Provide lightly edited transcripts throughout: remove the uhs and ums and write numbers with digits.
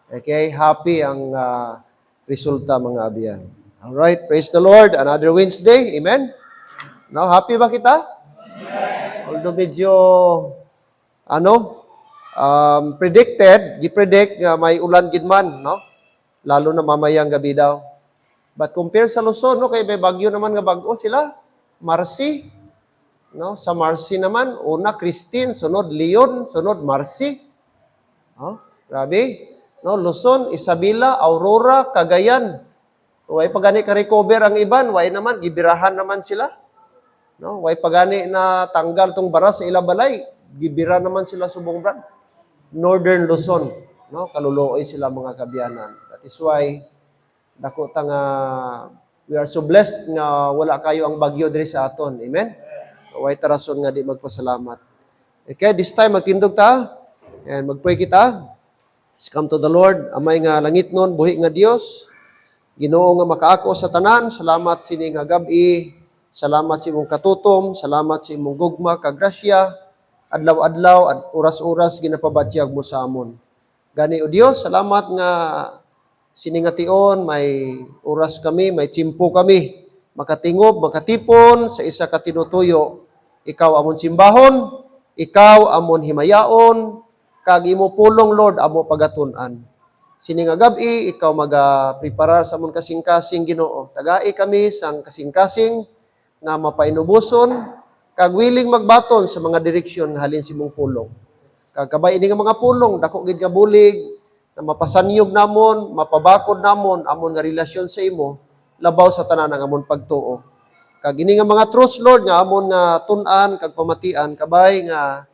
Okay, happy ang resulta mga abiyan. Alright, praise the Lord. Another Wednesday, amen? Now, happy ba kita? Amen. Although medyo, gipredict nga may ulan gidman, no? Lalo na mamayang gabi daw. But compare sa Luzon, no, kay may bagyo naman nga bago sila, Marcy, no? Sa Marcy naman, una Christine, sunod Leon, sunod Marcy. Oh, grabe. No, Luzon, Isabela, Aurora, Cagayan. Way pagani ka recover ang iban, way naman gibirahan naman sila. No, way pagani na tanggal tong bara sa ilabalay, gibira naman sila subong brad. Northern Luzon, no, kaluluoy sila mga kabyanan. That is why dako ta nga we are so blessed nga wala kayo ang bagyo diri sa aton. Amen. Way tarason nga di magpasalamat. Okay, this time magtindog ta and magpray kita. Let's come to the Lord. Amay nga langit nun, buhi nga Dios. Ginoo nga makaako sa tanan. Salamat sini nga gabi. Salamat sa imong katutom. Salamat sa imong gugma, kagrasya. Adlaw-adlaw at oras-oras ginapabatyag mo sa amon. Gani o Dios, salamat nga sini nga tion, may oras kami, may tiyempo kami. Makatingob, makatipon sa isa ka tinutuyo. Ikaw amon simbahon, ikaw amon himayaon, kag imo pulong Lord amo pagatun-an. Sini nga gabi ikaw magapreparar sa amon kasing-kasing Ginoo. Tagai kami sang kasing-kasing nga mapainubuson kag willing magbaton sa mga direksyon halin sa imong pulong. Kag kabay ini nga mga pulong dako gid nga bulig na mapasanyog namon, mapabakod namon amon nga relasyon sa imo labaw sa tanan ng amon pagtuo. Kag ini nga mga truths Lord nga amon nga tun-an kag pamatian kabay nga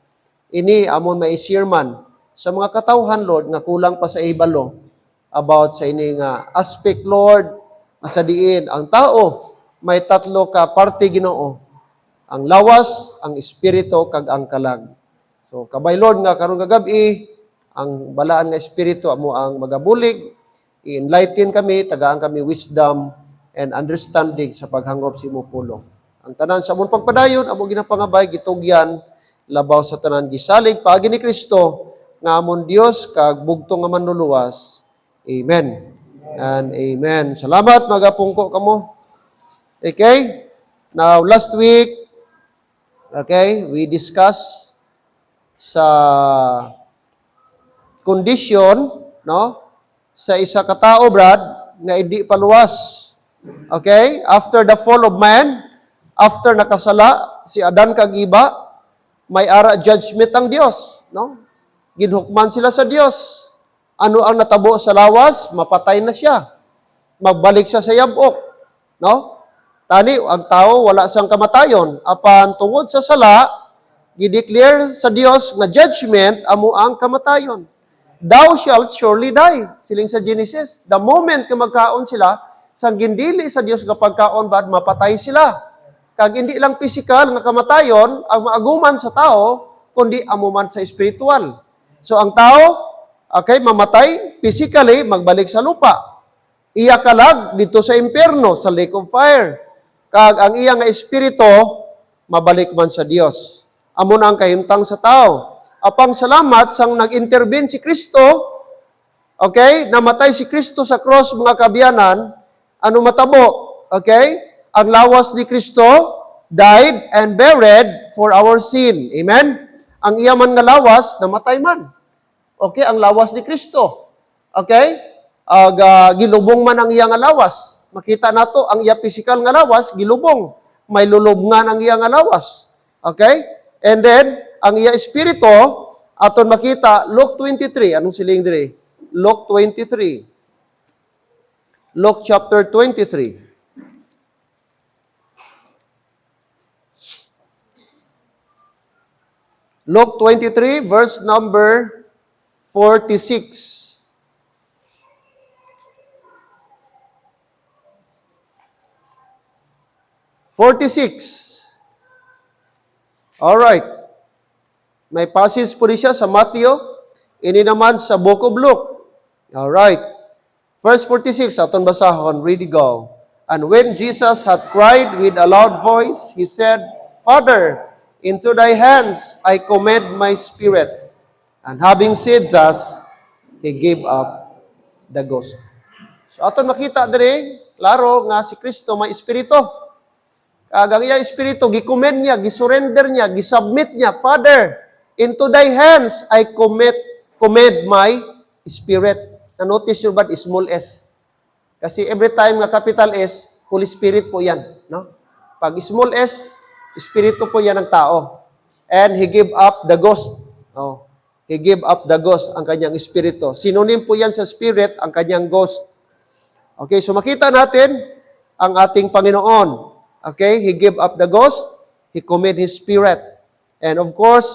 ini amon mai-share man sa mga katawhan, Lord, nga kulang pa sa ibalo about sa ini nga aspect, Lord, sa diin. Ang tao, may tatlo ka parte Ginoo. Ang lawas, ang espiritu, kag ang kalag. So, kabay, Lord, nga karong gagabi, ang balaan nga espiritu amo ang magabulig, i-enlighten kami, tagaan kami wisdom and understanding sa paghangop sa imong pulong. Ang tanan sa among pagpadayon, amo ginapangabay, gitugyan, labaw sa tanan gisalig paagi ni Kristo nga amon Dios kag bugtong nga manluluwas. Amen. And amen. Salamat magapungko kamo. Okay? Now last week, okay, we discuss sa condition, no? Sa isa ka tawo, brad, nga hindi paluwas. Okay? After the fall of man, after nakasala si Adan kag Iba, may ara judgment ang Dios, no? Ginhukman sila sa Dios. Ano ang natabo sa lawas? Mapatay na siya. Magbalik siya sa yabok, no? Tani ang tao wala siyang kamatayon. Apan tungod sa sala, gideclare sa Dios nga judgment amo ang kamatayon. Thou shalt surely die. Siling sa Genesis, the moment nga magkaon sila, sang gindili sa Dios nga pagkaon bad mapatay sila. Kag hindi lang physical nga kamatayon ang maaguman sa tao, kundi amuman sa spiritual. So ang tao, okay, mamatay physically, magbalik sa lupa. Iya kalag dito sa impyerno, sa lake of fire. Kag ang iya nga espiritu, mabalik man sa Dios. Amo na ang kahimtang sa tao. Apang salamat sang nag-intervene si Kristo, okay, namatay si Kristo sa cross mga kabyanan, ano matabo, okay? Ang lawas ni Kristo died and buried for our sin. Amen? Ang iya man nga lawas, namatay man. Okay? Ang lawas ni Kristo. Okay? Gilubong man ang iya nga lawas. Makita nato ang iya physical nga lawas, gilubong. May lulubngan ang iya nga lawas. Okay? And then, ang iya espiritu, aton makita, Luke 23. Anong siling diri? Luke 23. Luke chapter 23. Luke 23, verse number 46. Alright. May passage po siya sa Matthew. Ini naman sa Book of Luke. Alright. Verse 46, aton basahon, ready go. And when Jesus had cried with a loud voice, he said, Father, into thy hands I commend my spirit. And having said thus, he gave up the ghost. So aton makita diri, klaro nga si Kristo may espiritu. Ang iyang espiritu, gikumen niya, gisurrender niya, gisubmit niya, Father, into thy hands I commit my spirit. Na-notice nyo ba, small s? Kasi every time nga capital S, Holy Spirit po yan. No? Pag small s, espiritu po yan ng tao. And He gave up the ghost. Oh, He gave up the ghost, ang kanyang espiritu. Synonym po yan sa spirit, ang kanyang ghost. Okay, so makita natin ang ating Panginoon. Okay, He gave up the ghost, He commit His spirit. And of course,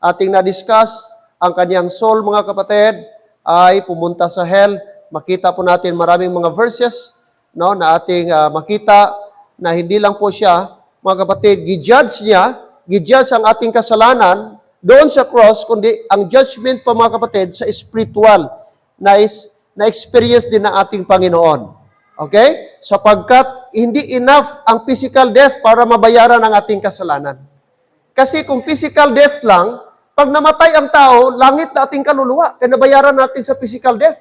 ating na-discuss, ang kanyang soul, mga kapatid, ay pumunta sa hell. Makita po natin maraming mga verses, no, na ating makita na hindi lang po siya, mga kapatid, gijudge ang ating kasalanan doon sa cross, kundi ang judgment pa, mga kapatid, sa spiritual na experience din ng ating Panginoon. Okay? Sapagkat hindi enough ang physical death para mabayaran ang ating kasalanan. Kasi kung physical death lang, pag namatay ang tao, langit na ating kaluluwa, kaya nabayaran natin sa physical death.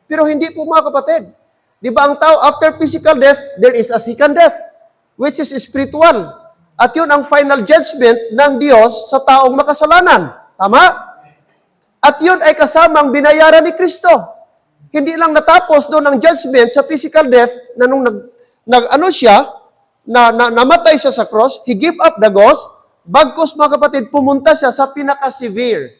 Pero hindi po, mga kapatid. Di ba ang tao, after physical death, there is a second death, which is spiritual. At yun ang final judgment ng Diyos sa taong makasalanan. Tama? At yun ay kasamang binayaran ni Kristo. Hindi lang natapos doon ang judgment sa physical death na nung namatay siya sa cross, He gave up the ghost, bagkus, mga kapatid, pumunta siya sa pinaka-severe.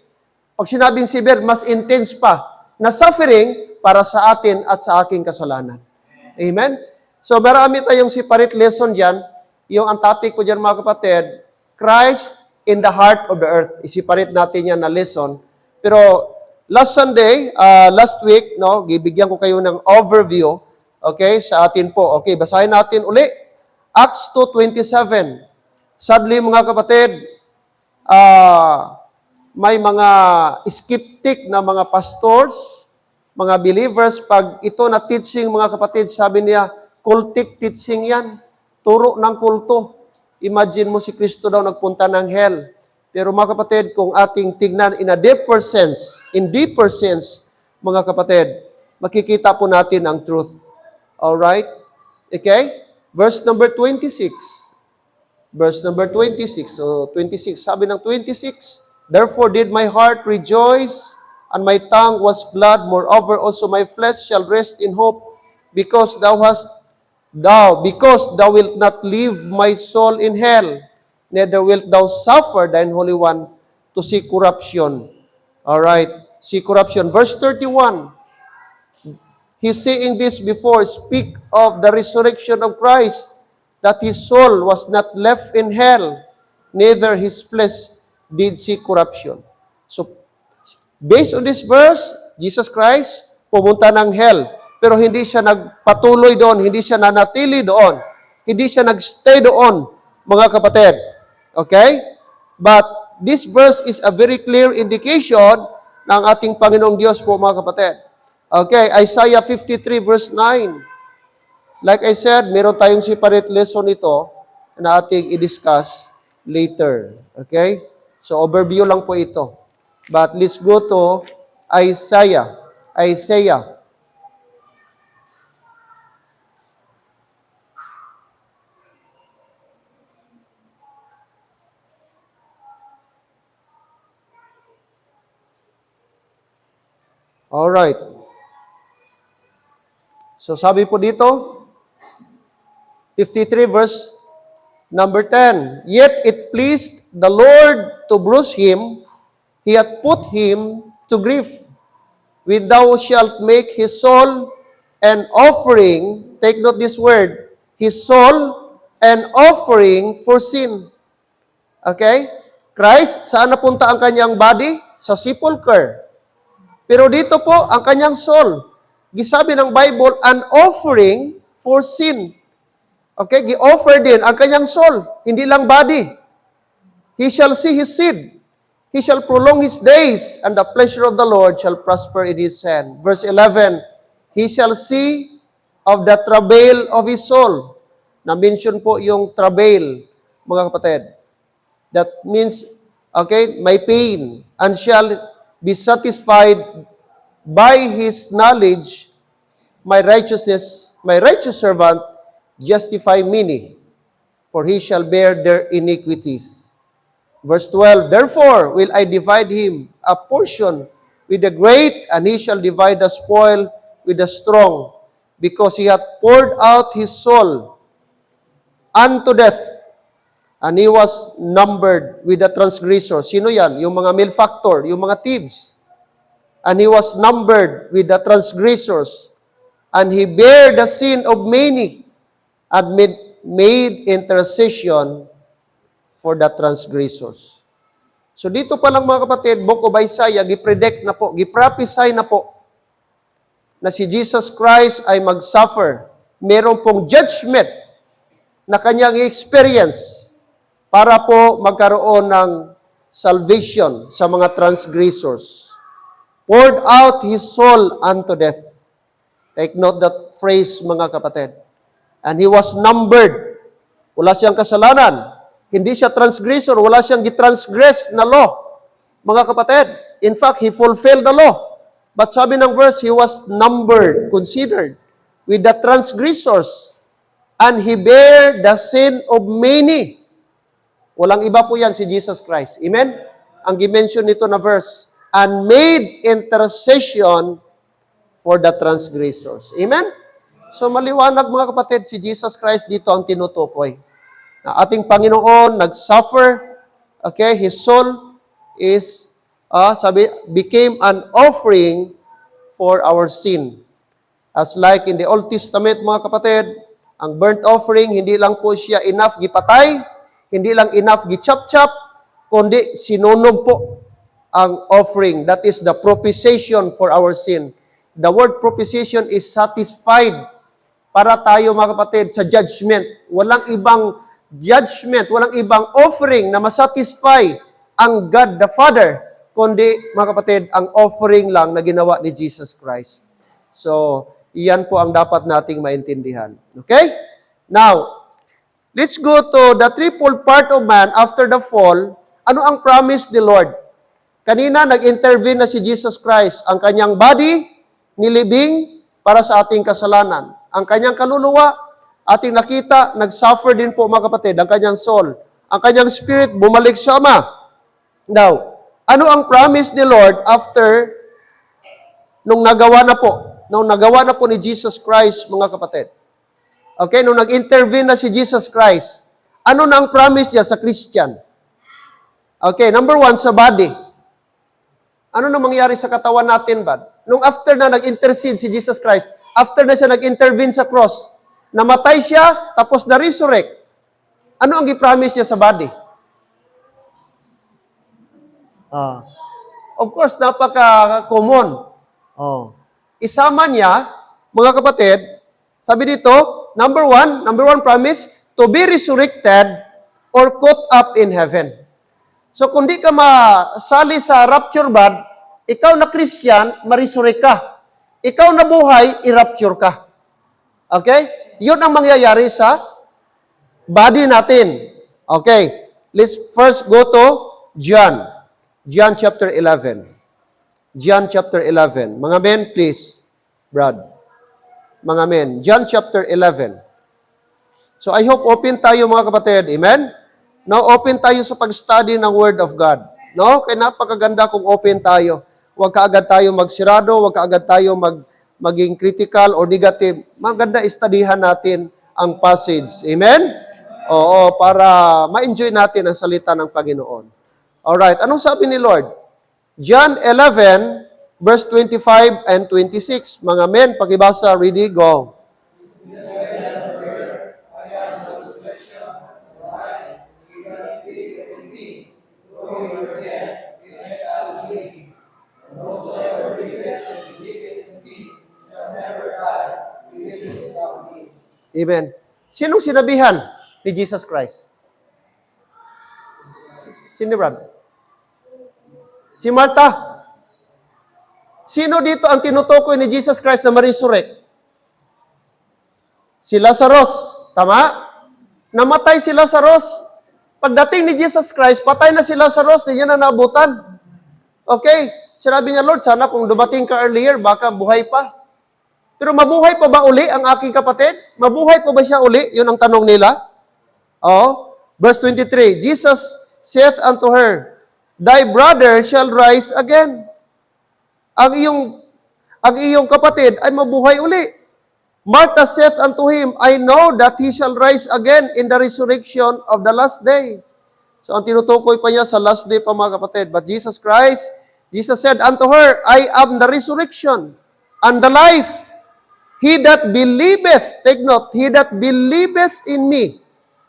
Pag sinabing severe, mas intense pa, na suffering para sa atin at sa aking kasalanan. Amen? So, marami tayong separate lesson dyan. Yung ang topic ko dyan, mga kapatid, Christ in the heart of the earth. Isiparate natin yan na lesson. Pero, last Sunday, last week, no, gibigyan ko kayo ng overview, okay, sa atin po. Okay, basahin natin uli. Acts 2:27. Sadly, mga kapatid, may mga skeptic na mga pastors, mga believers, pag ito na teaching, mga kapatid, sabi niya, cultic teaching yan. Turo ng kulto. Imagine mo si Kristo daw nagpunta ng hell. Pero mga kapatid, kung ating tignan in deeper sense, mga kapatid, makikita po natin ang truth. Alright? Okay? Verse number 26. Verse number 26. So, 26. Sabi ng 26, Therefore did my heart rejoice, and my tongue was glad. Moreover, also my flesh shall rest in hope, because thou wilt not leave my soul in hell, neither wilt thou suffer thine Holy One to see corruption. Alright, see corruption. Verse 31, He's saying this before, speak of the resurrection of Christ, that His soul was not left in hell, neither His flesh did see corruption. So, based on this verse, Jesus Christ pumunta ng hell, pero hindi siya nagpatuloy doon, hindi siya nanatili doon, hindi siya nagstay doon, mga kapatid. Okay? But this verse is a very clear indication ng ating Panginoong Diyos po, mga kapatid. Okay, Isaiah 53 verse 9. Like I said, meron tayong separate lesson ito na ating i-discuss later. Okay? So, overview lang po ito. But let's go to Isaiah. Alright. So, sabi po dito, 53 verse number 10. Yet it pleased the Lord to bruise him, He hath put him to grief. When thou shalt make his soul an offering, take note this word, his soul an offering for sin. Okay? Christ, saan napunta ang kanyang body? Sa sepulcher. Pero dito po, ang kanyang soul. Gisabi ng Bible, an offering for sin. Okay? Gi-offer din ang kanyang soul, hindi lang body. He shall see his seed. He shall prolong his days, and the pleasure of the Lord shall prosper in his hand. Verse 11, He shall see of the travail of his soul. Na-mention po yung travail, mga kapatid. That means, okay, my pain, and shall be satisfied by his knowledge, my righteous servant, justify many, for he shall bear their iniquities. Verse 12, therefore will I divide him a portion with the great, and he shall divide the spoil with the strong, because he hath poured out his soul unto death, and he was numbered with the transgressors. Sino yan? Yung mga malefactor, yung mga thieves. And he was numbered with the transgressors, and he bare the sin of many, and made intercession for the transgressors. So dito pa lang mga kapatid, Book of Isaiah, gipredict na po, giprophesy na po, na si Jesus Christ ay mag-suffer. Meron pong judgment na kanyang experience para po magkaroon ng salvation sa mga transgressors. Poured out his soul unto death. Take note that phrase, mga kapatid. And he was numbered. Wala siyang kasalanan. Hindi siya transgressor. Wala siyang gitransgress na law. Mga kapatid, in fact, he fulfilled the law. But sabi ng verse, he was numbered, considered, with the transgressors. And he bare the sin of many. Walang iba po yan si Jesus Christ. Amen? Ang gimension nito na verse. And made intercession for the transgressors. Amen? So maliwanag mga kapatid, si Jesus Christ dito ang tinutukoy. Na ating Panginoon nag-suffer, okay, his soul is, became an offering for our sin. As like in the Old Testament mga kapatid, ang burnt offering, hindi lang po siya enough gipatay, hindi lang enough gichap-chap, kundi sinunog po ang offering. That is the propitiation for our sin. The word propitiation is satisfied para tayo mga kapatid sa judgment. Walang ibang judgment, walang ibang offering na masatisfy ang God the Father, kundi mga kapatid, ang offering lang na ginawa ni Jesus Christ. So, iyan po ang dapat nating maintindihan. Okay? Now, let's go to the threefold part of man after the fall. Ano ang promise ni Lord? Kanina, nag-intervene na si Jesus Christ. Ang kanyang body, nilibing para sa ating kasalanan. Ang kanyang kaluluwa, ating nakita, nag-suffer din po mga kapatid, ang kanyang soul. Ang kanyang spirit, bumalik sa Ama. Now, ano ang promise ni Lord after nung nagawa na po ni Jesus Christ, mga kapatid? Okay, nung nag-intervene na si Jesus Christ, ano na ang promise niya sa Christian? Okay, number one, sa body. Ano na mangyari sa katawan natin, bad? Nung after na nag-intercede si Jesus Christ, after na siya nag-intervene sa cross, namatay siya, tapos na-resurrect. Ano ang i-promise niya sa body? Of course, napaka-common. Isama niya, mga kapatid, sabi dito, number one promise, to be resurrected or caught up in heaven. So kung di ka masali sa rapture bad, ikaw na Christian, ma-resurrect ka. Ikaw na buhay, i-rapture ka. Okay? Yun ang mangyayari sa body natin. Okay. Let's first go to John. John chapter 11. John chapter 11. Mga men, please. Brad. Mga men. John chapter 11. So I hope open tayo mga kapatid. Amen? Now, open tayo sa pag-study ng Word of God. No? Kaya napakaganda kung open tayo. Huwag kaagad tayo magsirado, huwag kaagad tayo maging critical or negative. Maganda istudihan natin ang passage. Amen? Oo, para ma-enjoy natin ang salita ng Panginoon. Alright, anong sabi ni Lord? John 11, verse 25 and 26. Mga men, pakibasa, ready, go. Amen. Sinong sinabihan ni Jesus Christ? Sino, Brad? Si Martha. Sino dito ang tinutukoy ni Jesus Christ na ma-resurrect? Si Lazarus. Tama? Namatay si Lazarus. Pagdating ni Jesus Christ, patay na si Lazarus, hindi niya na naabutan. Okay? Sinabi niya, Lord, sana kung dumating ka earlier, baka buhay pa. Pero mabuhay pa ba uli ang aking kapatid? Mabuhay pa ba siya uli? Yun ang tanong nila. Oh, verse 23, Jesus saith unto her, Thy brother shall rise again. Ang iyong kapatid ay mabuhay uli. Martha saith unto him, I know that he shall rise again in the resurrection of the last day. So ang tinutukoy pa niya sa last day pa mga kapatid. But Jesus said unto her, I am the resurrection and the life. He that believeth, take note, he that believeth in me,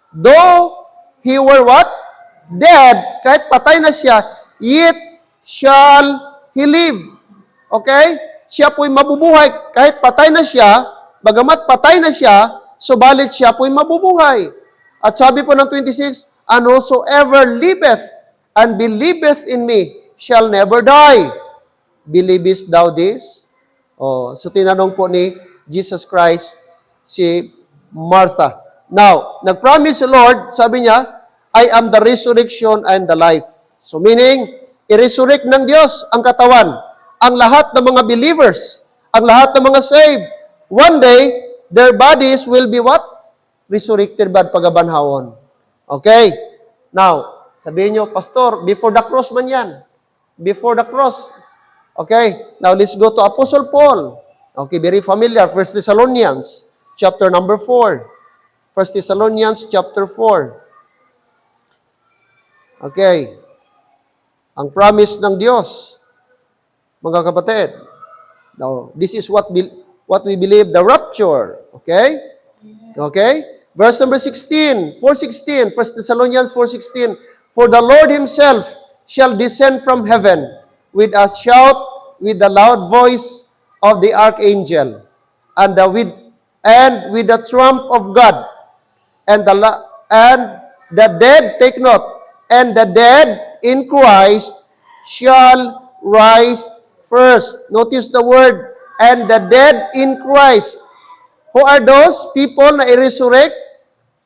though he were what? Dead, kahit patay na siya, yet shall he live. Okay? Siya po'y mabubuhay. Kahit patay na siya, bagamat patay na siya, subalit siya po'y mabubuhay. At sabi po ng 26, and whosoever liveth and believeth in me shall never die. Believest thou this? Oh, so tinanong po ni Jesus Christ si Martha. Now, nag-promise si Lord, sabi niya, I am the resurrection and the life. So meaning, i-resurrect ng Diyos ang katawan, ang lahat ng mga believers, ang lahat ng mga saved. One day, their bodies will be what? Resurrected by pagabanhawon. Okay? Now, sabihin nyo, Pastor, before the cross man yan. Before the cross. Okay? Now, let's go to Apostle Paul. Okay, very familiar. 1 Thessalonians, chapter number 4. 1 Thessalonians, chapter 4. Okay. Ang promise ng Diyos, mga kapatid. Now, this is what we believe, the rapture. Okay? Okay? Verse number 16, 4:16, 1 Thessalonians 4:16, For the Lord himself shall descend from heaven with a shout, with the loud voice of the archangel, and with the trump of God, and the dead, take note, and the dead in Christ shall rise first. Notice the word, and the dead in Christ. Who are those people na i-resurrect?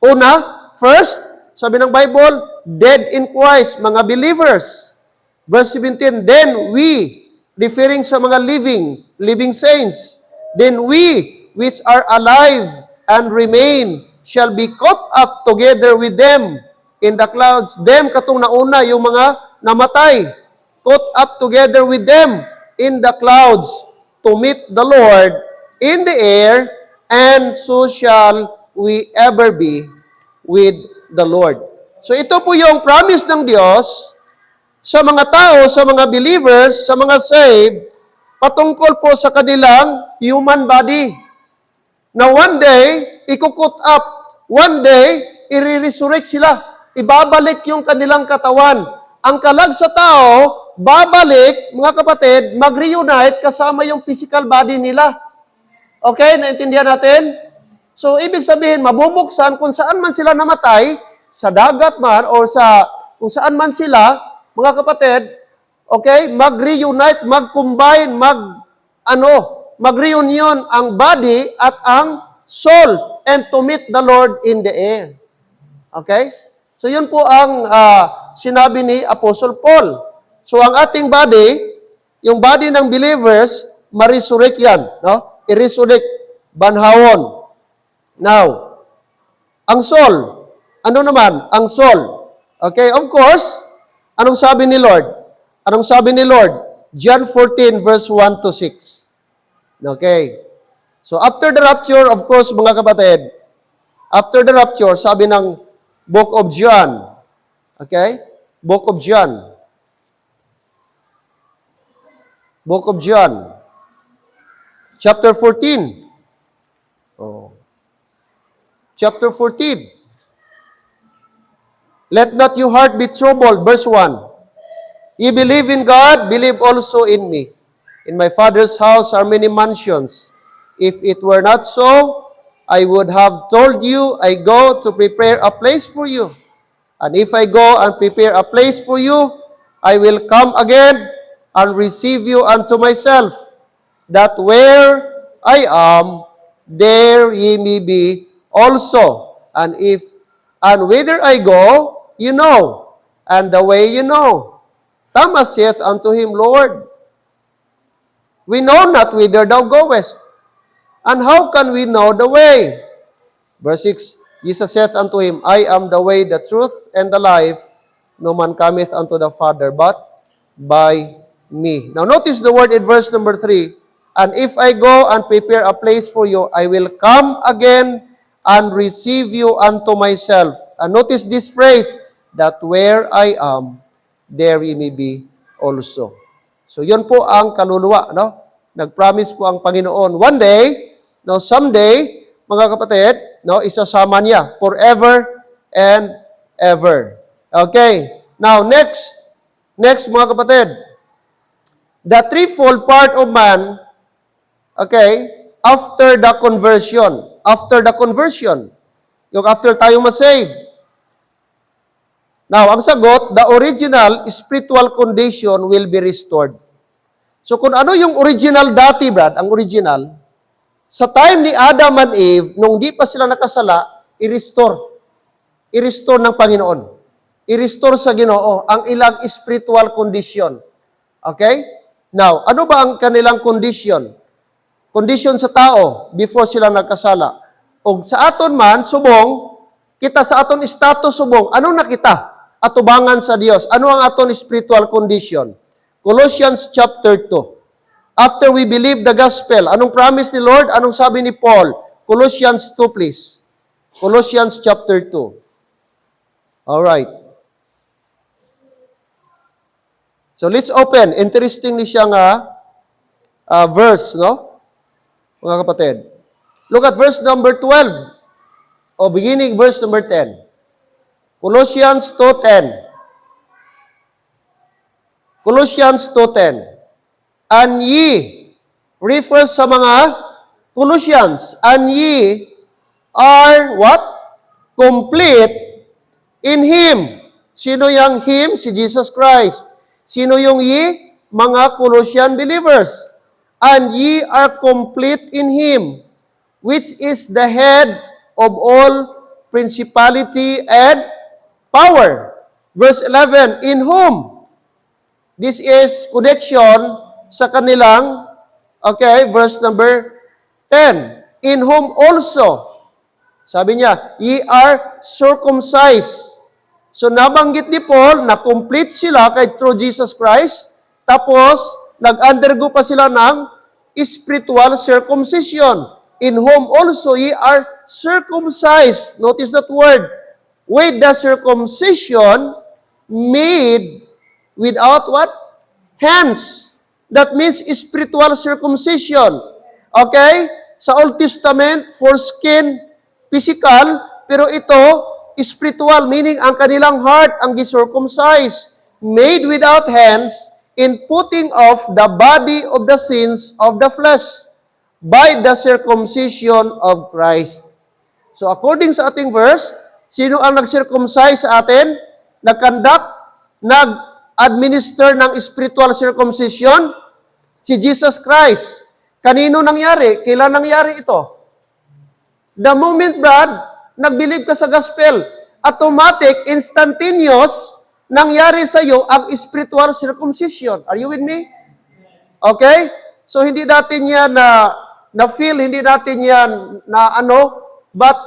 Una, first, sabi ng Bible, dead in Christ, mga believers. Verse 17, then we, referring sa mga living saints, then we, which are alive and remain, shall be caught up together with them in the clouds. Them, katong nauna, yung mga namatay, caught up together with them in the clouds to meet the Lord in the air, and so shall we ever be with the Lord. So ito po yung promise ng Diyos sa mga tao, sa mga believers, sa mga saved, patungkol po sa kanilang human body. Na one day, ikukut up. One day, i-resurrect sila. Ibabalik yung kanilang katawan. Ang kalag sa tao, babalik, mga kapatid, mag-reunite kasama yung physical body nila. Okay? Naintindihan natin? So, ibig sabihin, mabubuksan kung saan man sila namatay, sa dagat man, or kung saan man sila, mga kapatid, okay, mag-reunite, mag-combine, mag-reunion ang body at ang soul, and to meet the Lord in the air. Okay? So, yun po ang sinabi ni Apostle Paul. So, ang ating body, yung body ng believers, ma-resurrect yan. No? I-resurrect, banhawon. Now, ang soul, ano naman? Ang soul. Okay, of course, anong sabi ni Lord? Anong sabi ni Lord? John 14, verse 1 to 6. Okay. So, after the rapture, of course, mga kapatid, after the rapture, sabi ng Book of John. Okay? Book of John. Book of John. Chapter 14. Oh. Chapter 14. Let not your heart be troubled. Verse 1. Ye believe in God, believe also in me. In my Father's house are many mansions. If it were not so, I would have told you, I go to prepare a place for you. And if I go and prepare a place for you, I will come again and receive you unto myself, that where I am, there ye may be also. And whither I go, you know, and the way you know. Thomas saith unto him, Lord, we know not whither thou goest, And how can we know the way? Verse 6, Jesus saith unto him, I am the way, the truth, and the life. No man cometh unto the Father but by me. Now notice the word in verse number 3, and if I go and prepare a place for you, I will come again and receive you unto myself. And notice this phrase, that where I am, there ye may be also. So yun po ang kaluluwa, no? Nag-promise po ang Panginoon. One day, no, someday, mga kapatid, no, isasama niya forever and ever. Okay. Now, next mga kapatid, the threefold part of man, okay, after the conversion, yung after tayo masave. Now, ang sagot, the original spiritual condition will be restored. So, kung ano yung original dati, Brad, ang original, sa time ni Adam and Eve, nung di pa sila nakasala, i-restore. I-restore ng Panginoon. I-restore sa Ginoo ang ilang spiritual condition. Okay? Now, ano ba ang kanilang condition? Condition sa tao before sila nagkasala. O sa aton man, subong, kita sa aton status subong, anong nakita? Atubangan sa Dios. Ano ang aton spiritual condition? Colossians chapter 2. After we believe the gospel, anong promise ni Lord? Anong sabi ni Paul? Colossians 2, please. Colossians chapter 2. Alright. So let's open. Interesting ni siya nga verse, no? Mga kapatid. Look at verse number 12. O beginning verse number 10. Colossians 2:10. Colossians 2:10. And ye, refers sa mga Colossians, and ye are what? Complete in Him. Sino yung Him? Si Jesus Christ. Sino yung ye? Mga Colossian believers. And ye are complete in Him, which is the head of all principality and power. Verse 11, in whom? This is connection sa kanilang, okay, verse number 10. In whom also, sabi niya, ye are circumcised. So nabanggit ni Paul na complete sila kay through Jesus Christ, tapos nag-undergo pa sila ng spiritual circumcision. In whom also ye are circumcised. Notice that word. With the circumcision made without what? Hands. That means spiritual circumcision. Okay? Sa Old Testament, foreskin, physical, pero ito, spiritual, meaning ang kanilang heart ang gicircumcise, made without hands, in putting off the body of the sins of the flesh by the circumcision of Christ. So according sa ating verse, sino ang nag-circumcise sa atin? Nag-administer ng spiritual circumcision? Si Jesus Christ. Kanino nangyari? Kailan nangyari ito? The moment, Brad, nag-believe ka sa gospel, automatic, instantaneous, nangyari sa iyo ang spiritual circumcision. Are you with me? Okay? So, hindi natin yan na-feel, hindi natin yan but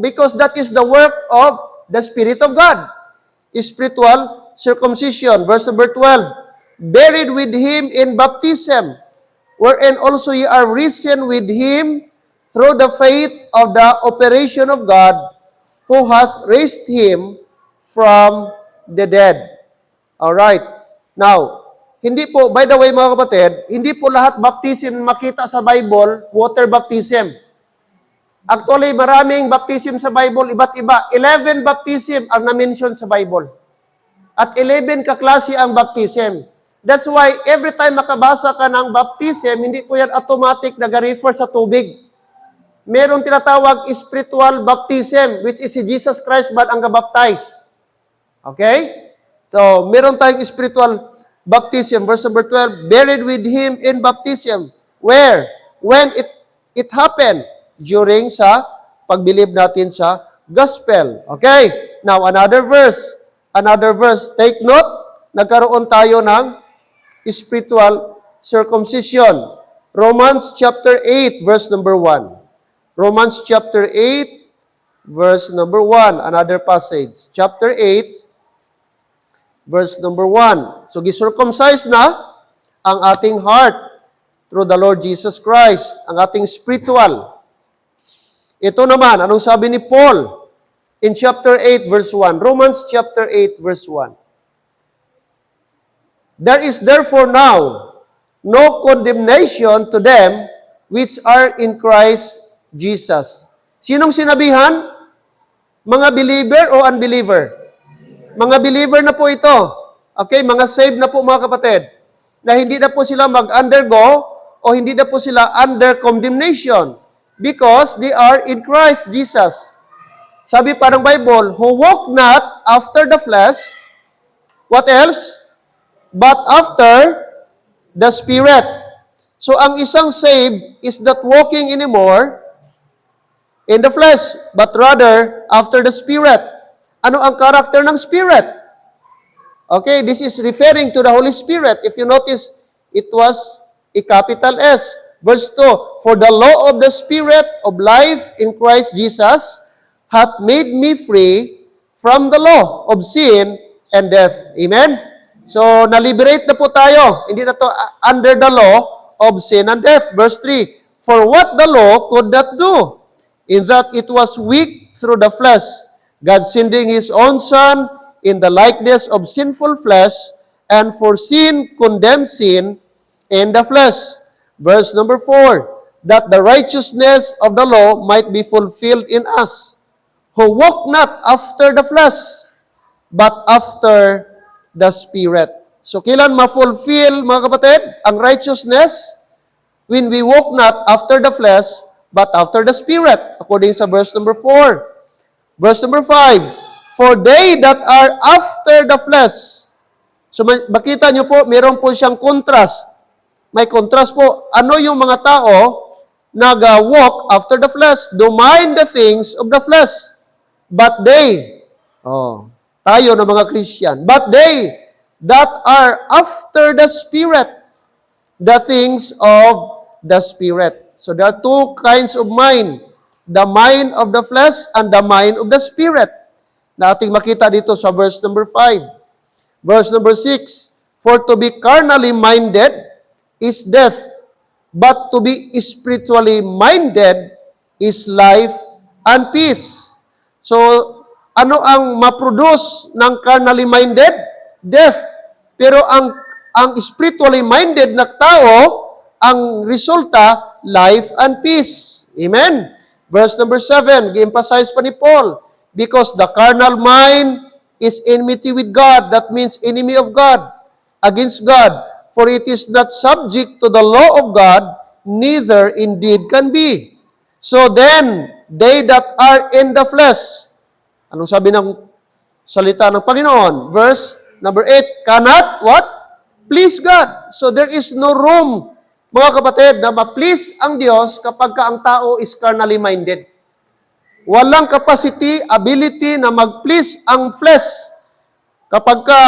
because that is the work of the Spirit of God. Spiritual circumcision. Verse number 12. Buried with Him in baptism, wherein also ye are risen with Him through the faith of the operation of God, who hath raised Him from the dead. Alright. Now, hindi po, by the way mga kapatid, hindi po lahat baptism makita sa Bible, water baptism. Actually, maraming baptism sa Bible, iba't iba. 11 baptism ang na-mention sa Bible. At 11 kaklase ang baptism. That's why, every time makabasa ka ng baptism, hindi po yan automatic nag-refer sa tubig. Meron tinatawag spiritual baptism, which is si Jesus Christ ba ang gabaptize. Okay? So, meron tayong spiritual baptism. Verse number 12, buried with Him in baptism. Where? When it happened. During sa pagbilib natin sa gospel. Okay? Now, another verse. Take note, nagkaroon tayo ng spiritual circumcision. Romans chapter 8, verse number 1. Romans chapter 8, verse number 1. Another passage. Chapter 8, verse number 1. So, gisircumcise na ang ating heart through the Lord Jesus Christ, ang ating spiritual. Ito naman, anong sabi ni Paul in chapter 8, verse 1? Romans chapter 8, verse 1. There is therefore now no condemnation to them which are in Christ Jesus. Sinong sinabihan? Mga believer o unbeliever? Mga believer na po ito. Okay, mga saved na po mga kapatid. Na hindi na po sila mag-undergo o hindi na po sila under condemnation because they are in Christ Jesus. Sabi pa ng Bible, who walk not after the flesh, what else? But after the Spirit. So, ang isang saved is not walking anymore in the flesh, but rather after the Spirit. Ano ang character ng Spirit? Okay, this is referring to the Holy Spirit. If you notice, it was a capital S. Verse 2, for the law of the Spirit of life in Christ Jesus hath made me free from the law of sin and death. Amen? So, na-liberate na po tayo. Hindi na to under the law of sin and death. Verse 3, for what the law could not do, in that it was weak through the flesh, God sending His own Son in the likeness of sinful flesh, and for sin condemned sin in the flesh. Verse number 4, that the righteousness of the law might be fulfilled in us, who walk not after the flesh, but after the Spirit. So, kailan ma-fulfill, mga kapatid, ang righteousness? When we walk not after the flesh, but after the Spirit, according sa verse number 4. Verse number 5, for they that are after the flesh. So, makita nyo po, meron po siyang contrast. May contrast po. Ano yung mga tao nag-walk after the flesh? Do mind the things of the flesh. But they, tayo na mga Christian, but they that are after the Spirit, the things of the Spirit. So there are two kinds of mind. The mind of the flesh and the mind of the Spirit. Na ating makita dito sa verse number 5. Verse number 6, for to be carnally minded is death, but to be spiritually minded is life and peace. So, ano ang ma-produce ng carnally minded? Death. Pero ang spiritually minded na tao, ang resulta, life and peace. Amen? Verse number 7, gi-emphasize pa ni Paul, because the carnal mind is enmity with God. That means enemy of God, against God. For it is not subject to the law of God, neither indeed can be. So then, they that are in the flesh, anong sabi ng salita ng Panginoon? Verse number 8, cannot what? Please God. So there is no room, mga kapatid, na ma-please ang Diyos kapag ka ang tao is carnally minded. Walang capacity, ability na mag-please ang flesh kapag ka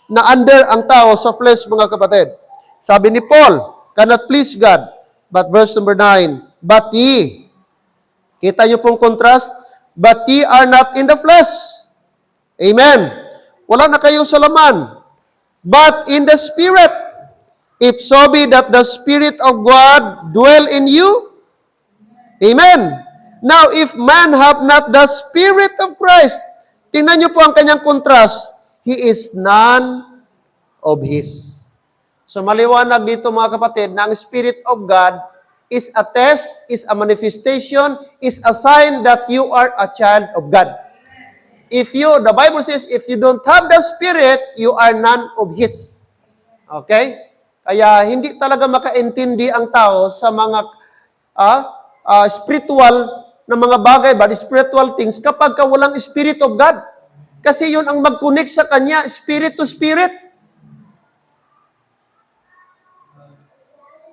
na-under ang tao sa flesh, mga kapatid. Sabi ni Paul, cannot please God. But verse number 9, but ye, kita niyo pong contrast, but ye are not in the flesh. Amen. Wala na kayo sa laman. But in the Spirit, if so be that the Spirit of God dwell in you. Amen. Now, if man have not the Spirit of Christ, tingnan niyo po ang kanyang contrast, he is none of His. So maliwanag dito mga kapatid na ang Spirit of God is a test, is a manifestation, is a sign that you are a child of God. The Bible says, if you don't have the Spirit, you are none of His. Okay? Kaya hindi talaga makaintindi ang tao sa mga spiritual na mga bagay, but spiritual things, kapag ka walang Spirit of God. Kasi yun ang mag-connect sa Kanya, Spirit to Spirit.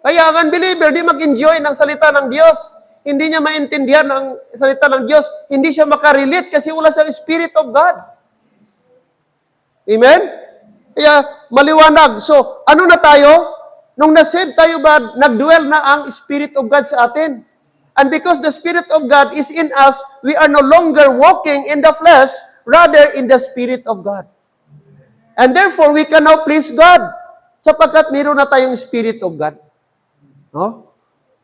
Kaya ang unbeliever, di mag-enjoy ng salita ng Diyos. Hindi niya maintindihan ang salita ng Diyos. Hindi siya makarelate kasi wala siyang Spirit of God. Amen? Kaya maliwanag. So, ano na tayo? Nung nasave tayo ba, nagdwell na ang Spirit of God sa atin. And because the Spirit of God is in us, we are no longer walking in the flesh, rather in the Spirit of God. And therefore, we can now please God sapagkat meron na tayong Spirit of God. No?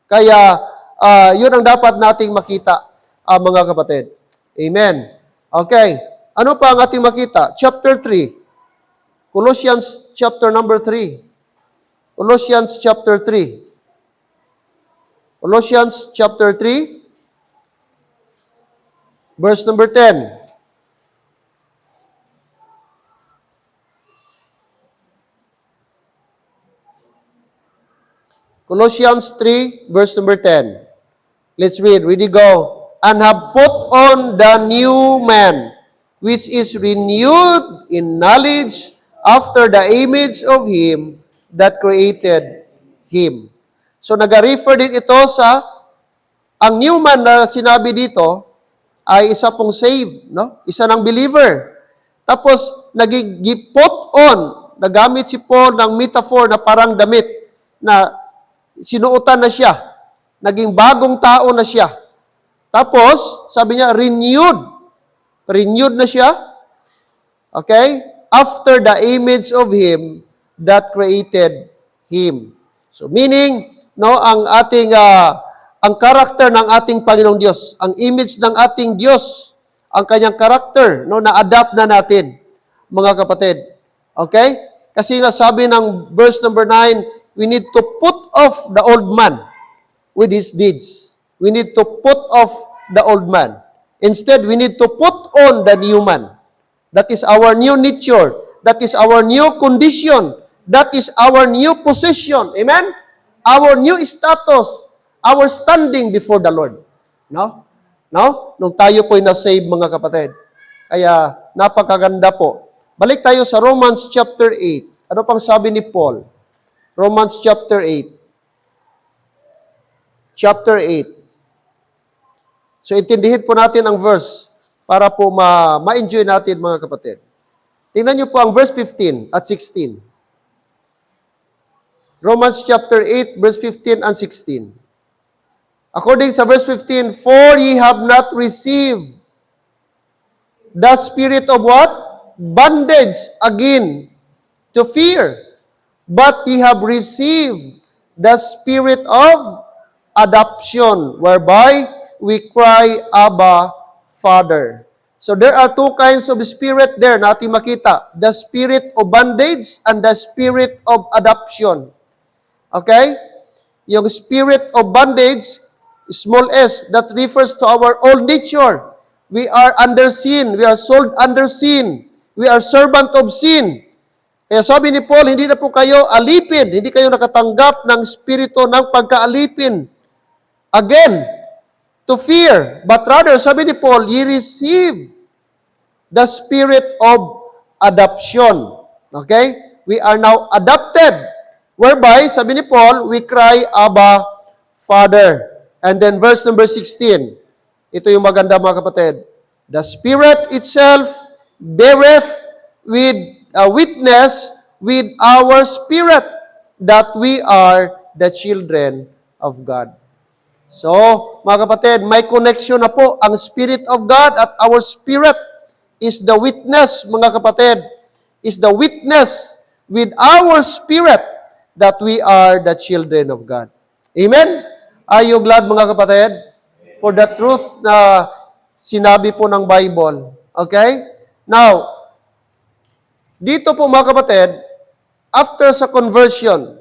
Kaya, yun ang dapat nating makita, mga kapatid. Amen. Okay. Ano pa ang ating makita? Chapter 3. Colossians chapter number 3. Colossians chapter 3. Colossians chapter 3, verse number 10. Colossians 3, verse number 10. Let's read. Ready, go. And have put on the new man, which is renewed in knowledge after the image of Him that created Him. So, nag-refer din ito sa, ang new man na sinabi dito, ay isa pong saved, no? Isa ng believer. Tapos, naging-put on, nagamit si Paul ng metaphor na parang damit, na sinuotan na siya. Naging bagong tao na siya. Tapos, sabi niya, renewed. Renewed na siya. Okay? After the image of Him that created Him. So, meaning, no, ang ating ang karakter ng ating Panginoong Diyos, ang image ng ating Diyos, ang kanyang karakter, no, na-adapt na natin, mga kapatid. Okay? Kasi nga sabi ng verse number 9, we need to put off the old man with his deeds. We need to put off the old man. Instead, we need to put on the new man. That is our new nature. That is our new condition. That is our new position. Amen? Our new status, our standing before the Lord. No? No? Nung tayo po'y na-save, mga kapatid. Kaya, napakaganda po. Balik tayo sa Romans chapter 8. Ano pang sabi ni Paul? Romans chapter 8. Chapter 8. So, intindihin po natin ang verse para po ma-enjoy natin, mga kapatid. Tingnan niyo po ang verse 15 at 16. Romans chapter 8, verse 15 and 16. According sa verse 15, for ye have not received the spirit of what? Bondage again to fear, but ye have received the spirit of adoption, whereby we cry, Abba, Father. So there are two kinds of spirit there na ating makita. The spirit of bondage and the spirit of adoption. Okay? Yung spirit of bondage, small s, that refers to our old nature. We are under sin. We are sold under sin. We are servant of sin. Kaya sabi ni Paul, hindi na po kayo alipin. Hindi kayo nakatanggap ng spirito ng pagkaalipin. Again, to fear. But rather, sabi ni Paul, ye receive the spirit of adoption. Okay? We are now adopted. Whereby, sabi ni Paul, we cry, Abba, Father. And then verse number 16. Ito yung maganda, mga kapatid. The Spirit itself beareth with witness with our spirit that we are the children of God. So, mga kapatid, may connection na po. Ang Spirit of God at our spirit is the witness, mga kapatid, is the witness with our spirit that we are the children of God. Amen? Are you glad, mga kapatid? For the truth na sinabi po ng Bible. Okay? Now, dito po, mga kapatid, after sa conversion,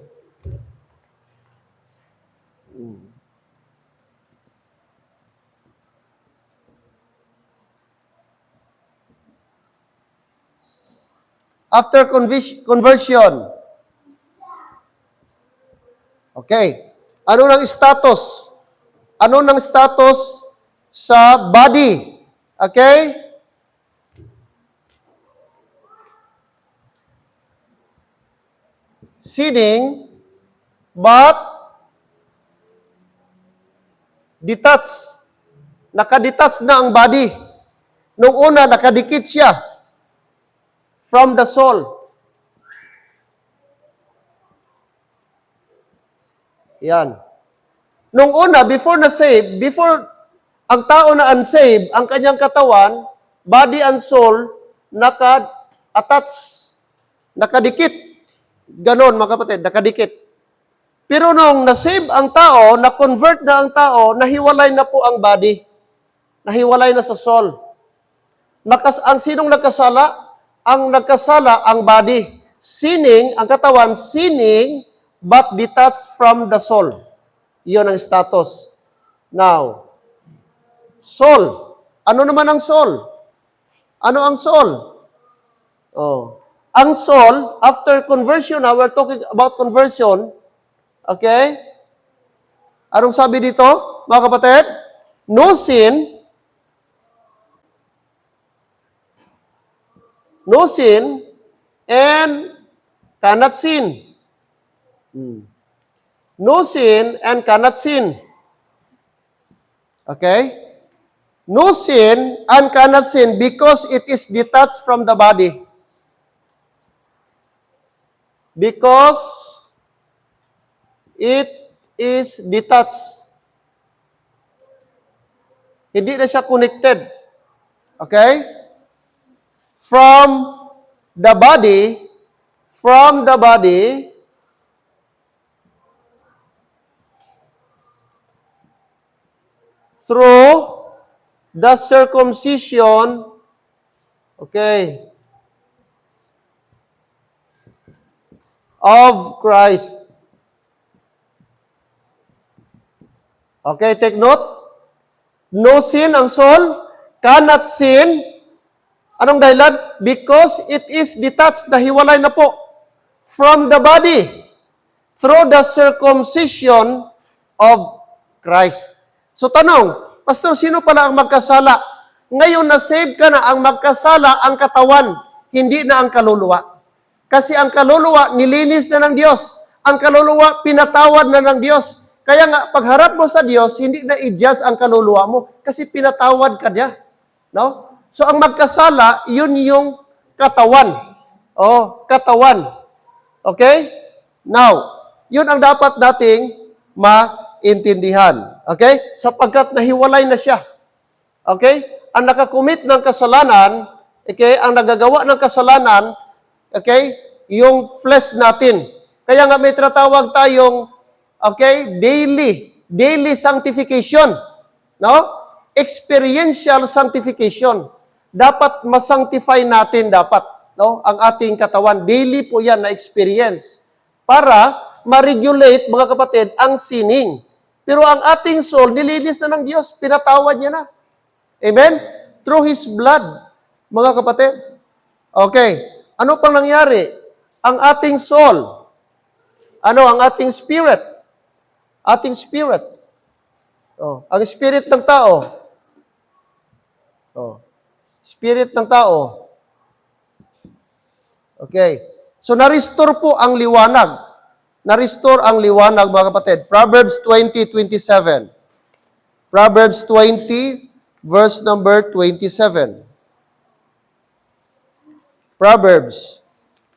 after conversion, okay. Ano ng status? Ano ng status sa body? Okay? Sinning, but detached. Nakadetach na ang body. Nung una, nakadikit siya from the soul. Yan. Nung una, before na save, before ang tao na unsaved, ang kanyang katawan, body and soul, naka-attach, nakadikit. Ganon, mga kapatid, nakadikit. Pero nung na-save ang tao, na-convert na ang tao, nahiwalay na po ang body. Nahiwalay na sa soul. Ang sinong nagkasala? Ang nagkasala, ang body. Sinning, ang katawan, sinning, but detached from the soul. Iyon ang status. Now, soul. Ano naman ang soul? Ano ang soul? Oh. Ang soul, after conversion, now we're talking about conversion, okay? Anong sabi dito, mga kapatid? No sin, and cannot sin. No sin and cannot sin. Okay? No sin and cannot sin because it is detached from the body. Because it is detached. Hindi na siya connected. Okay? From the body, through the circumcision, okay, of Christ. Okay, take note. No sin ang soul, cannot sin. Anong dahilan? Because it is detached, nahiwalay na po from the body through the circumcision of Christ. So tanong, Pastor, sino pala ang magkasala? Ngayon na save ka na, ang magkasala ang katawan, hindi na ang kaluluwa. Kasi ang kaluluwa, nilinis na ng Diyos. Ang kaluluwa, pinatawad na ng Diyos. Kaya nga, pagharap mo sa Diyos, hindi na i-judge ang kaluluwa mo kasi pinatawad ka niya. No? So, ang magkasala, yun yung katawan. Oh, katawan. Okay? Now, yun ang dapat dating maintindihan. Okay? Sapagkat nahiwalay na siya. Okay? Ang nakakumit ng kasalanan, okay, ang nagagawa ng kasalanan, okay, yung flesh natin. Kaya nga may tinatawag tayong, okay, daily sanctification. No? Experiential sanctification. Dapat masanctify natin dapat, no? Ang ating katawan. Daily po yan na experience. Para ma-regulate, mga kapatid, ang sinning. Pero ang ating soul, nilinis na ng Diyos. Pinatawad niya na. Amen? Through His blood, mga kapatid. Okay. Ano pang nangyari? Ang ating soul. Ano? Ang ating spirit. Ating spirit. Oh, ang spirit ng tao. Oh. Spirit ng tao. Okay. So, na-restore po ang liwanag. Na-restore ang liwanag, mga kapatid. Proverbs 20:27. Proverbs 20, verse number 27. Proverbs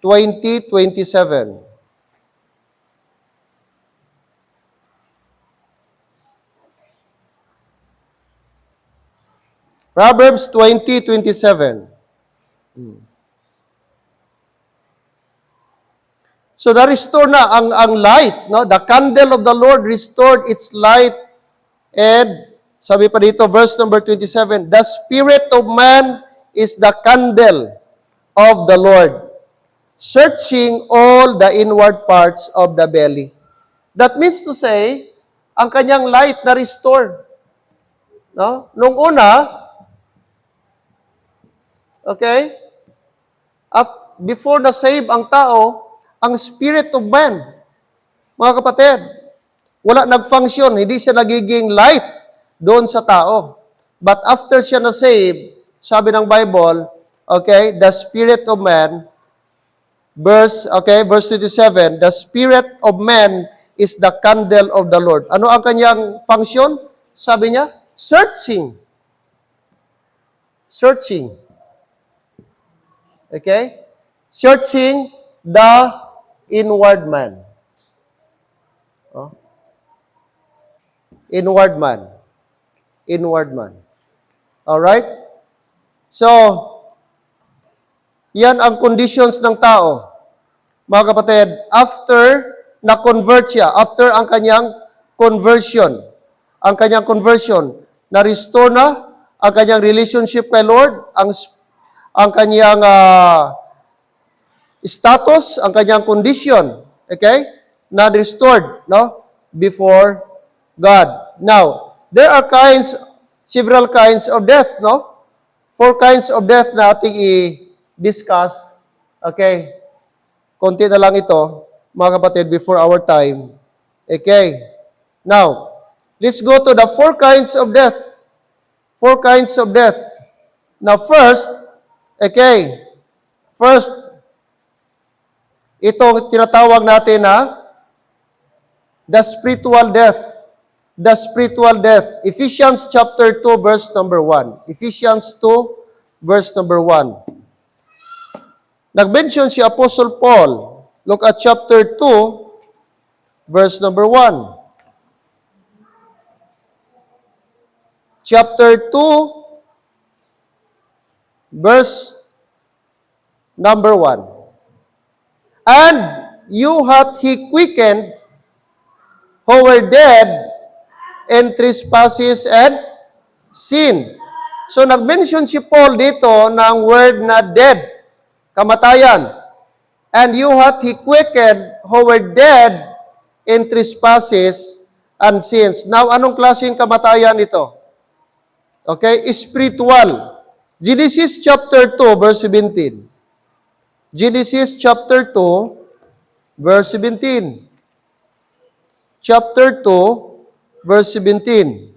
20:27. Proverbs 20:27. So na-restore na ang light, no? The candle of the Lord restored its light. And sabi pa dito, verse number 27, the spirit of man is the candle of the Lord, searching all the inward parts of the belly. That means to say, ang kanyang light na restored. No? Nung una, okay, before na-save ang tao, ang spirit of man, mga kapatid, wala nag-function, hindi siya nagiging light doon sa tao. But after siya na-save, sabi ng Bible, okay, the spirit of man, verse 27, the spirit of man is the candle of the Lord. Ano ang kanyang function? Sabi niya, searching. Searching. Okay? Searching the inward man. Oh. Inward man. Inward man. Alright? So, yan ang conditions ng tao. Mga kapatid, after na-convert siya, after ang kanyang conversion, na-restore na ang kanyang relationship kay Lord, ang kanyang status, ang kanyang condition, okay? Na-restored, no? Before God. Now, there are several kinds of death, no? 4 kinds of death na ating i-discuss. Okay? Konti na lang ito, mga kapatid, before our time. Okay? Now, let's go to the 4 kinds of death. 4 kinds of death. Now, first, ito tinatawag natin na the spiritual death. The spiritual death. Ephesians chapter 2, verse number 1. Ephesians 2, verse number 1. Nag-mention si Apostle Paul. Look at chapter 2, verse number 1. Chapter 2, verse number 1. And you hath he quickened who were dead in trespasses and sin. So, nag-mention si Paul dito ng word na dead, kamatayan. And you hath he quickened who were dead in trespasses and sins. Now, anong klaseng kamatayan ito? Okay, spiritual. Genesis chapter 2, verse 17. Genesis chapter 2, verse 17. Chapter 2, verse 17.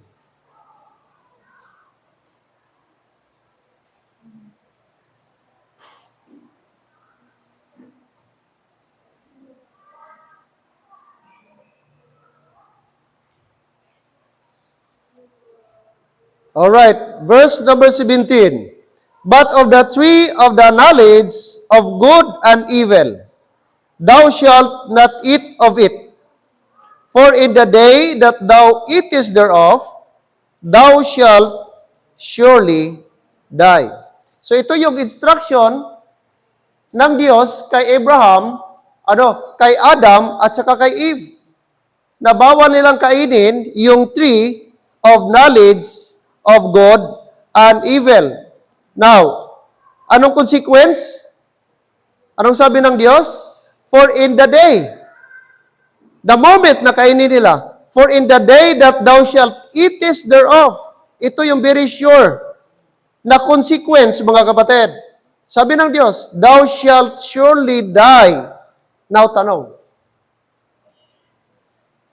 All right, verse number 17. But of the tree of the knowledge of good and evil, thou shalt not eat of it. For in the day that thou eatest thereof, thou shalt surely die. So ito yung instruction ng Diyos kay Abraham, kay Adam at saka kay Eve. Na bawal nilang kainin yung tree of knowledge of good and evil. Now, anong consequence? Anong sabi ng Diyos? For in the day, the moment na kainin nila, for in the day that thou shalt eatest thereof, ito yung very sure na consequence, mga kapatid. Sabi ng Diyos, thou shalt surely die. Now, tanong,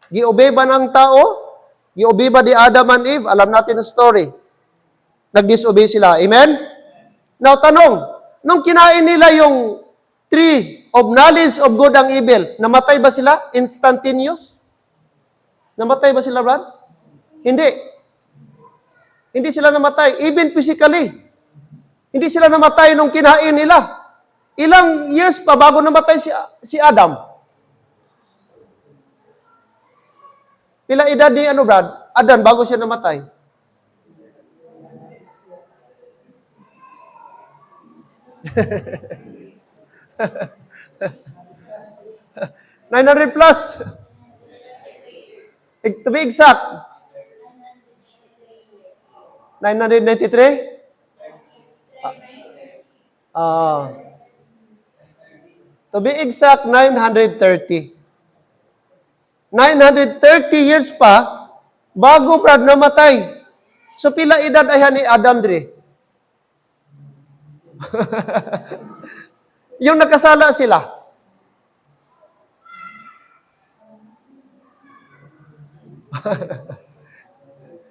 giobey ba ng tao? Giobey ba di Adam and Eve? Alam natin ang story. Nag-disobey sila. Amen? Now, tanong, nung kinain nila yung tree of knowledge of good and evil, namatay ba sila? Instantaneous? Namatay ba sila, Brad? Hindi. Hindi sila namatay. Even physically. Hindi sila namatay nung kinain nila. Ilang years pa bago namatay si Adam? Pila edad ni Brad? Adam bago siya namatay? $900 plus. To be exact. 993? To be exact, 930. 930 years pa, bago Brad namatay. So pila edad ayan ni Adam dire? Yung nakasala sila.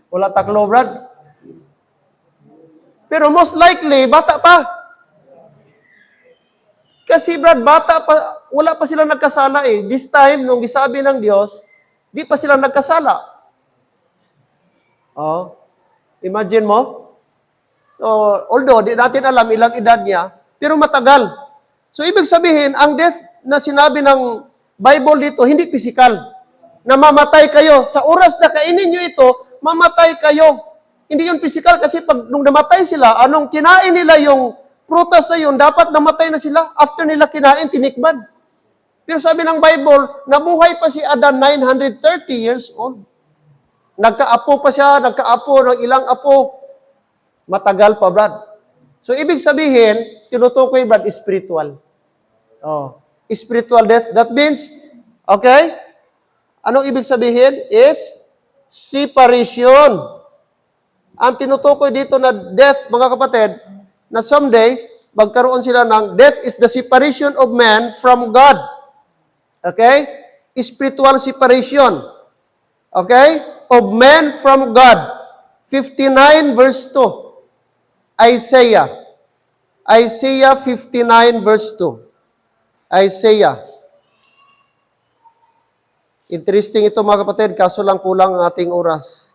Wala taklo, Brad. Pero most likely, bata pa. Kasi, Brad, bata pa, wala pa sila nagkasala eh. This time, nung gisabi ng Diyos, di pa sila nagkasala. Oh, imagine mo. So, although, di natin alam ilang edad niya, pero matagal. So, ibig sabihin, ang death na sinabi ng Bible dito, hindi physical. Namamatay kayo. Sa oras na kainin nyo ito, mamatay kayo. Hindi yun physical kasi pag nung namatay sila, anong kinain nila yung prutas na yun, dapat namatay na sila. After nila kinain, tinikman. Pero sabi ng Bible, nabuhay pa si Adam 930 years old. Nagkaapo pa siya, nagkaapo ng ilang apo. Matagal pa, Brad. So, ibig sabihin, tinutukoy, Brad, spiritual. Oh, spiritual death. That means, okay, anong ibig sabihin is separation. Ang tinutukoy dito na death, mga kapatid, na someday, magkaroon sila ng death is the separation of man from God. Okay? Spiritual separation. Okay? Of man from God. 59 verse 2. Isaiah 59 verse 2. Isaiah. Interesting ito mga kapatid, kaso lang kulang ang ating oras.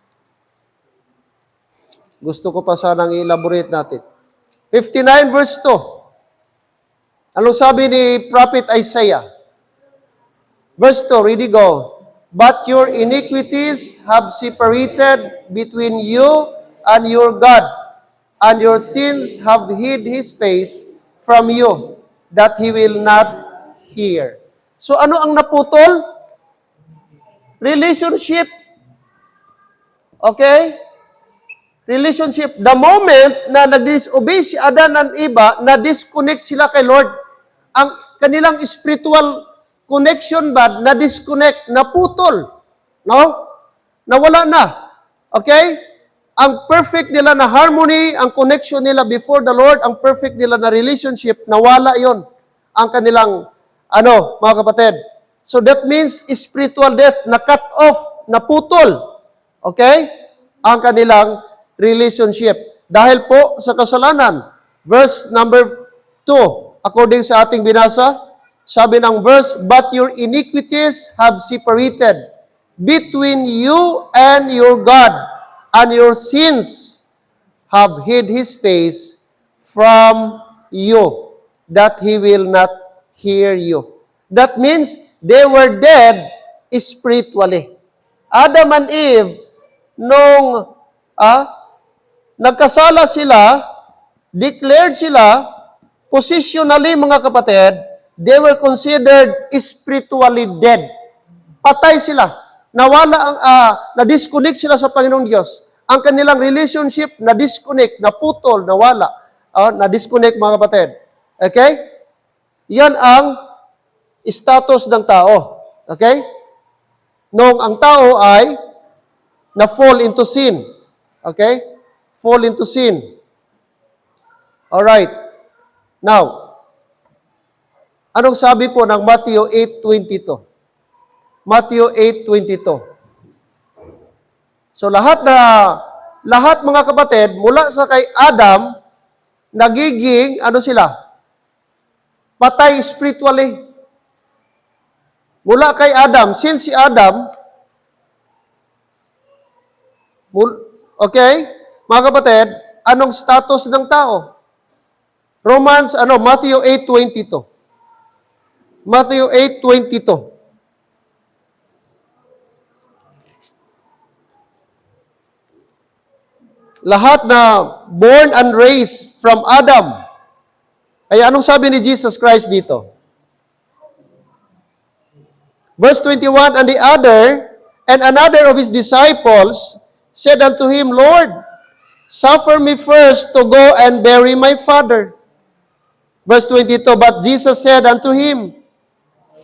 Gusto ko pa sanang i-elaborate natin. 59 verse 2. Anong sabi ni Prophet Isaiah? Verse 2, ready go. But your iniquities have separated between you and your God, and your sins have hid His face from you, that He will not hear. So ano ang naputol? Relationship. Okay? Relationship. The moment na nag-disobey si Adan at Eva, na-disconnect sila kay Lord. Ang kanilang spiritual connection ba, na-disconnect, naputol. No? Nawala na. Okay? Ang perfect nila na harmony, ang connection nila before the Lord, ang perfect nila na relationship, nawala yon. Ang kanilang, mga kapatid. So that means spiritual death, na-cut off, naputol. Okay? Ang kanilang relationship. Dahil po sa kasalanan. Verse number 2, according sa ating binasa, sabi ng verse, but your iniquities have separated between you and your God, and your sins have hid His face from you, that He will not hear you. That means they were dead spiritually. Adam and Eve, nung nagkasala sila, declared sila, positionally mga kapatid, they were considered spiritually dead. Patay sila. Nawala ang, na-disconnect sila sa Panginoong Diyos. Ang kanilang relationship, na-disconnect, naputol, nawala. Na-disconnect mga kapatid. Okay? Yan ang status ng tao. Okay? Nung ang tao ay na-fall into sin. Okay? Fall into sin. Alright. Now, anong sabi po ng Matthew 8:22? Matthew 8:22. So lahat mga kapatid, mula sa kay Adam, nagiging, sila? Patay spiritually. Mula kay Adam, since si Adam, okay, mga kapatid, anong status ng tao? Matthew 8:22. Matthew 8:22. Lahat na born and raised from Adam. Ay anong sabi ni Jesus Christ dito? Verse 21, and another of His disciples said unto Him, Lord, suffer me first to go and bury my father. Verse 22, but Jesus said unto him,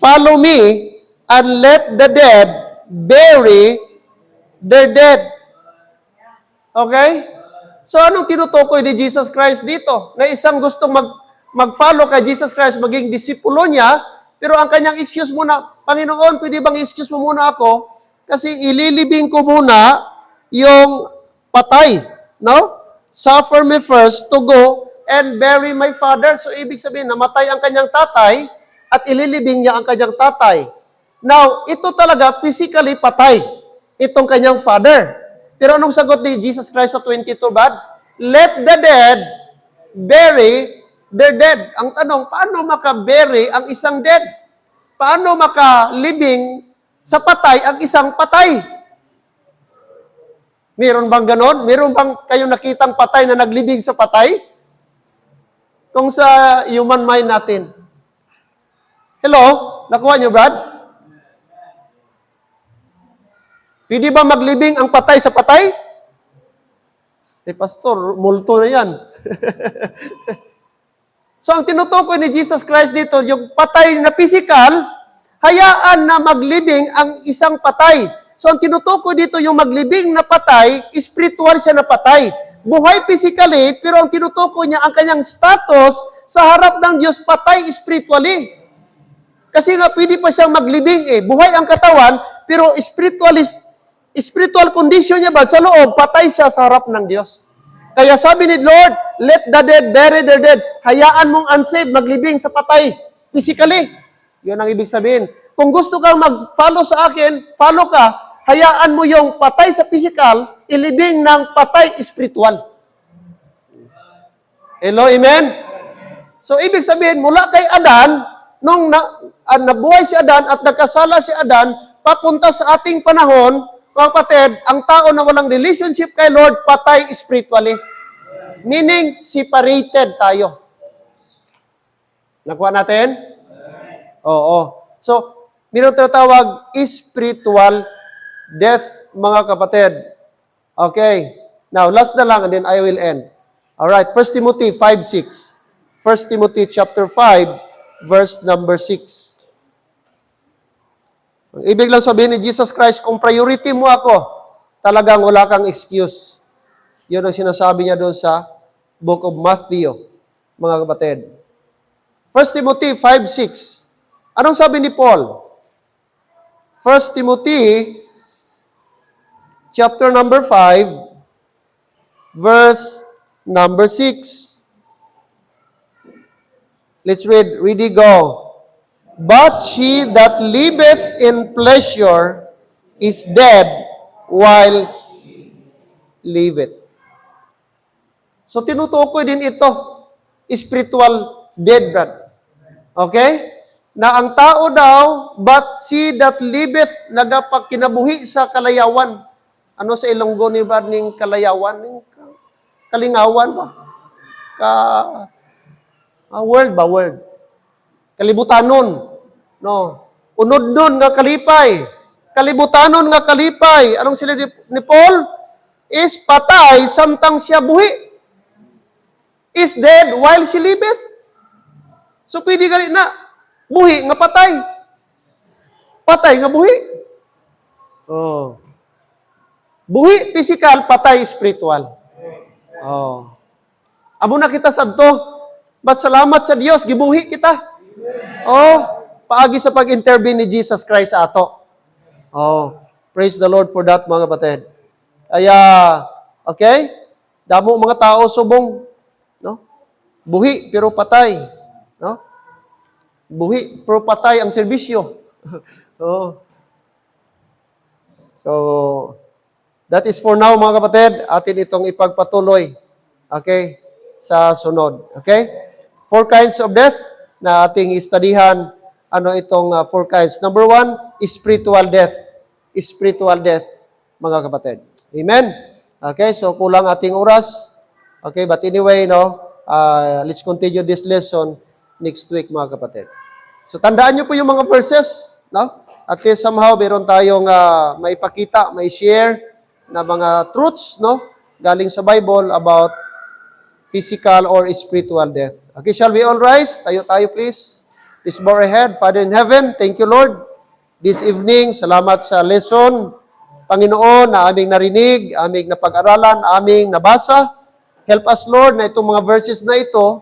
follow me, and let the dead bury their dead. Okay? So anong tinutukoy ni Jesus Christ dito? Na isang gustong mag-follow kay Jesus Christ, maging disipulo niya, pero ang kanyang excuse muna, Panginoon, pwede bang excuse mo muna ako? Kasi ililibing ko muna yung patay. No? Suffer me first to go and bury my father. So ibig sabihin, namatay ang kanyang tatay at ililibing niya ang kanyang tatay. Now, ito talaga physically patay. Itong kanyang father. Pero anong sagot ni Jesus Christ sa 22, bad? Let the dead bury their dead. Ang tanong, paano makabury ang isang dead? Paano makalibing sa patay ang isang patay. Meron bang ganon? Meron bang kayong nakitang patay na naglibing sa patay? Kung sa human mind natin. Hello? Nakuha niyo, Brad? Pwede ba maglibing ang patay sa patay? Pastor, multo na yan. So, ang tinutukoy ni Jesus Christ dito, yung patay na physical, hayaan na maglibing ang isang patay. So, ang tinutukoy dito, yung maglibing na patay, spiritual siya na patay. Buhay physically, pero ang tinutukoy niya, ang kanyang status sa harap ng Diyos, patay spiritually. Kasi nga, pwede pa siyang maglibing Buhay ang katawan, pero spiritual condition niya ba? Sa loob, patay siya sa harap ng Diyos. Kaya sabi ni Lord, let the dead bury their dead. Hayaan mong unsaved maglibing sa patay. Physically. Yun ang ibig sabihin. Kung gusto kang mag-follow sa akin, follow ka. Hayaan mo yung patay sa physical, ilibing ng patay spiritual. Hello, amen? So, ibig sabihin, mula kay Adan, nung nabuhay si Adan at nagkasala si Adan, papunta sa ating panahon, mga kapatid, ang tao na walang relationship kay Lord, patay spiritually. Meaning, separated tayo. Nakuha natin? Oo. So, mayroon tinatawag spiritual death, mga kapatid. Okay. Now, last na lang and then I will end. Alright, 1 Timothy 5:6. 1 Timothy chapter 5, verse number 6. Ang ibig lang sabihin ni Jesus Christ, kung priority mo ako, talagang wala kang excuse. Yun ang sinasabi niya doon sa Book of Matthew, mga kapatid. 1 Timothy 5:6. Anong sabi ni Paul? 1 Timothy chapter number 5, verse number 6. Let's read. Ready, go. But she that liveth in pleasure is dead while liveth. So, tinutukoy din ito, spiritual dead, Brad. Okay? Na ang tao daw, but she that liveth, nagapagkinabuhi sa kalayawan. Ano sa Ilonggo ni Brad ning kalayawan? Kalingawan ba? World ba? World. Kalibutanon. No. Unod nun nga kalipay. Kalibutanon nga kalipay. Anong sila ni Paul? Is patay samtang siya buhi. Is dead while she liveth. So pwede ka na. Buhi nga patay. Patay nga buhi. Oh. Buhi physical, patay spiritual. Oh. Amo na kita sadto. But salamat sa Dios, gibuhi kita. Oh. Paagi sa pag-intervene ni Jesus Christ sa ato. Oh, praise the Lord for that, mga kapatid. Kaya, okay? Damo mga tao subong, no? Buhi pero patay, no? Buhi pero patay ang serbisyo. Oh. So, that is for now, mga kapatid. Atin itong ipagpatuloy. Okay? Sa sunod. Okay? 4 kinds of death na ating istudihan. Ano itong 4 kinds? Number 1, spiritual death. Spiritual death, mga kapatid. Amen? Okay, so kulang ating oras. Okay, but anyway, let's continue this lesson next week, mga kapatid. So tandaan nyo po yung mga verses, no? At least somehow, meron tayong maipakita, may share na mga truths, no? Galing sa Bible about physical or spiritual death. Okay, shall we all rise? Tayo, please. Please bow our head. Father in heaven, thank you, Lord. This evening, salamat sa lesson. Panginoon, na aming narinig, aming napag-aralan, aming nabasa. Help us, Lord, na itong mga verses na ito